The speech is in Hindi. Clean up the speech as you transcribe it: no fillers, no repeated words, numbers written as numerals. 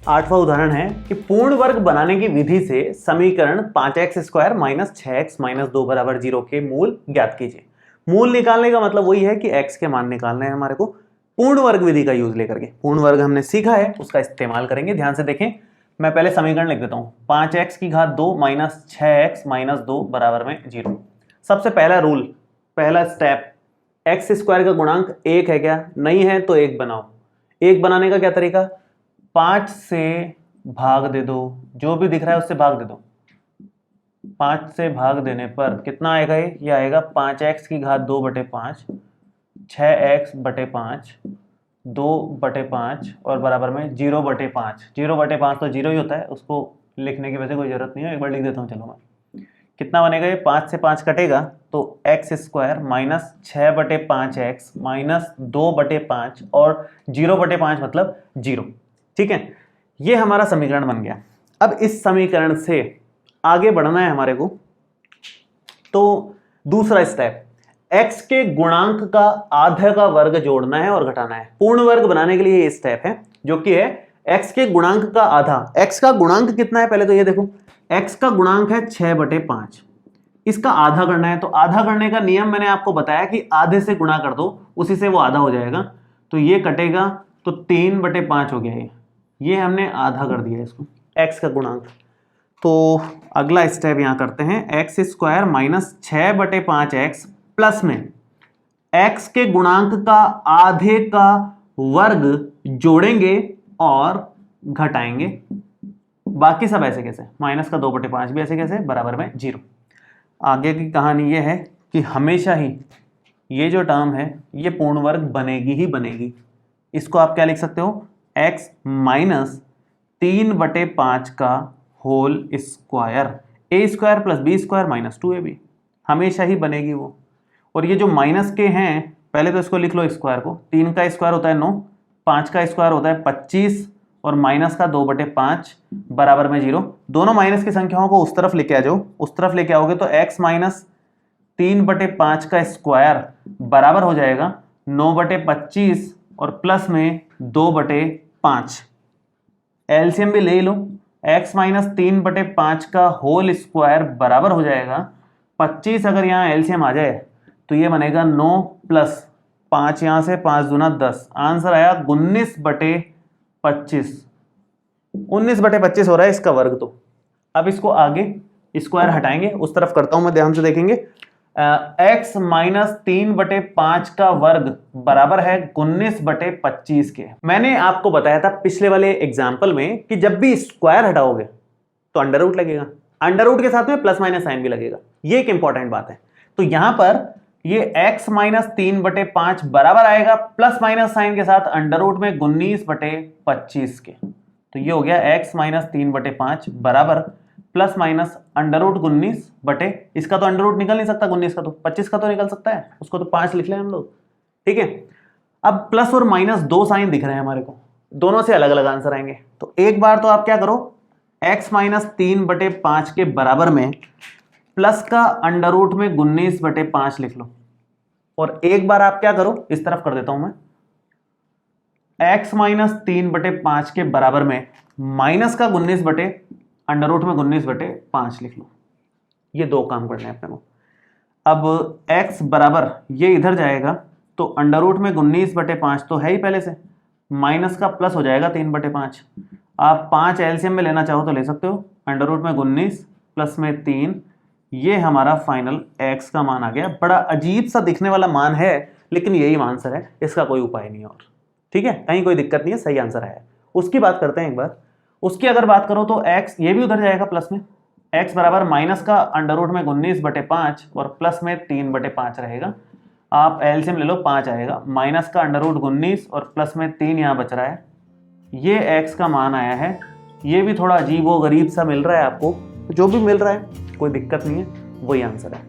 आठवां उदाहरण है कि पूर्ण वर्ग बनाने की विधि से समीकरण 5x² माइनस 6x माइनस 2 बराबर 0 के मूल ज्ञात कीजिए। मूल निकालने का मतलब वही है कि x के मान निकालने हैं हमारे को पूर्ण वर्ग विधि का यूज लेकर के। पूर्ण वर्ग हमने सीखा है, उसका इस्तेमाल करेंगे। ध्यान से देखें, मैं पहले समीकरण लिख देता हूं। 5x² माइनस 6x माइनस 2 बराबर में 0। सबसे पहला रूल, पहला स्टेप, x² का गुणांक 1 है क्या? नहीं है तो 1 बनाओ। 1 बनाने का क्या तरीका? 5 से भाग दे दो, जो भी दिख रहा है उससे भाग दे दो। 5 से भाग देने पर कितना आएगा? ये आएगा 5x⁵2/5, 6x/5, 2/5 और बराबर में 0/5। 0/5 तो 0 ही होता है, उसको लिखने की वैसे कोई जरूरत नहीं है, एक बार लिख देता हूँ। चलो मैं, कितना बनेगा ये? 5 से 5 कटेगा तो x² माइनस 6/5x माइनस 2/5 और 0/5 मतलब 0। ठीक है, ये हमारा समीकरण बन गया। अब इस समीकरण से आगे बढ़ना है हमारे को, तो दूसरा स्टेप, x के गुणांक का आधे का वर्ग जोड़ना है और घटाना है। पूर्ण वर्ग बनाने के लिए ये स्टेप है, जो कि है x के गुणांक का आधा। x का गुणांक कितना है पहले तो ये देखो, x का गुणांक है 6/5, इसका आधा करना है। तो आधा करने का नियम मैंने आपको बताया कि आधे से गुणा कर दो, उसी से वो आधा हो जाएगा। तो ये कटेगा तो 3/5 हो गया। ये हमने आधा कर दिया इसको, x का गुणांक। तो अगला स्टेप यहां करते हैं, x² माइनस 6/5x प्लस में x के गुणांक का आधे का वर्ग जोड़ेंगे और घटाएंगे। बाकी सब ऐसे कैसे, माइनस का 2/5 भी ऐसे कैसे, बराबर में 0। आगे की कहानी ये है कि हमेशा ही ये जो टर्म है ये पूर्ण वर्ग बनेगी ही बनेगी। इसको आप क्या लिख सकते हो? x माइनस 3/5 का whole square, a² plus b² minus 2ab, हमेशा ही बनेगी वो। और ये जो माइनस के हैं, पहले तो इसको लिख लो स्क्वायर को। 3 का स्क्वायर होता है 9, 5 का स्क्वायर होता है 25 और माइनस का 2/5 बराबर में 0। दोनों माइनस की संख्याओं को उस तरफ लेके आ जाओ, उस तरफ लेके आओगे तो x माइनस 3/5 का स्क्वायर बराबर हो जाएगा 9/25 और प्लस में 2/5। एलसीएम भी ले लो, x माइनस 3/5 का होल स्क्वायर बराबर हो जाएगा 25। अगर यहाँ एलसीएम आ जाए तो ये बनेगा 9 प्लस 5, यहाँ से 5 दूना 10, आंसर आया 19/25। 19/25 हो रहा है इसका वर्ग। तो अब इसको आगे स्क्वायर हटाएंगे, उस तरफ करता हूं मैं, ध्यान से देखेंगे। x माइनस 3/5 का वर्ग बराबर है 19/25 के। मैंने आपको बताया था पिछले वाले एग्जाम्पल में कि जब भी स्क्वायर हटाओगे तो अंडर रूट लगेगा, अंडर रूट के साथ में प्लस माइनस साइन भी लगेगा। ये एक इंपॉर्टेंट बात है। तो यहां पर ये x माइनस 3/5 बराबर आएगा प्लस माइनस साइन के साथ अंडर रूट में 19/25 के। तो ये हो गया x माइनस 3/5 बराबर प्लस माइनस अंडर रूट 19 बटे, इसका तो अंडर रूट निकल नहीं सकता 19 का, तो 25 का तो निकल सकता है, उसको तो 5 लिख लें हम लोग। ठीक है, अब प्लस और माइनस दो साइन दिख रहे हैं हमारे को, दोनों से अलग अलग आंसर आएंगे। तो एक बार तो आप क्या करो, x माइनस 3/5 के बराबर में प्लस का अंडर रूट में 19/5 लिख लो। और एक बार आप क्या करो, इस तरफ कर देता हूं मैं, x माइनस 3/5 के बराबर में माइनस का 19 बटे अंडर रूट में 19/5 लिख लो। ये दो काम करने हैं अपने को। अब x बराबर ये इधर जाएगा तो अंडर रूट में 19/5 तो है ही पहले से, माइनस का प्लस हो जाएगा 3/5। आप 5 एलसीएम में लेना चाहो तो ले सकते हो, अंडर रूट में 19 प्लस में 3, ये हमारा फाइनल x का मान आ गया। बड़ा अजीब सा दिखने वाला मान है, लेकिन यही आंसर है, इसका कोई उपाय नहीं और। ठीक है, कहीं कोई दिक्कत नहीं है, सही आंसर है। उसकी बात करते हैं एक बार। उसकी अगर बात करो तो x ये भी उधर जाएगा प्लस में, x बराबर माइनस का अंडर रूट में 19/5 और प्लस में 3/5 रहेगा। आप एलसीएम ले लो, 5 आएगा, माइनस का अंडर रूट 19 और प्लस में 3 यहाँ बच रहा है। ये x का मान आया है। ये भी थोड़ा अजीब व गरीब सा मिल रहा है आपको, जो भी मिल रहा है कोई दिक्कत नहीं है, वही आंसर है।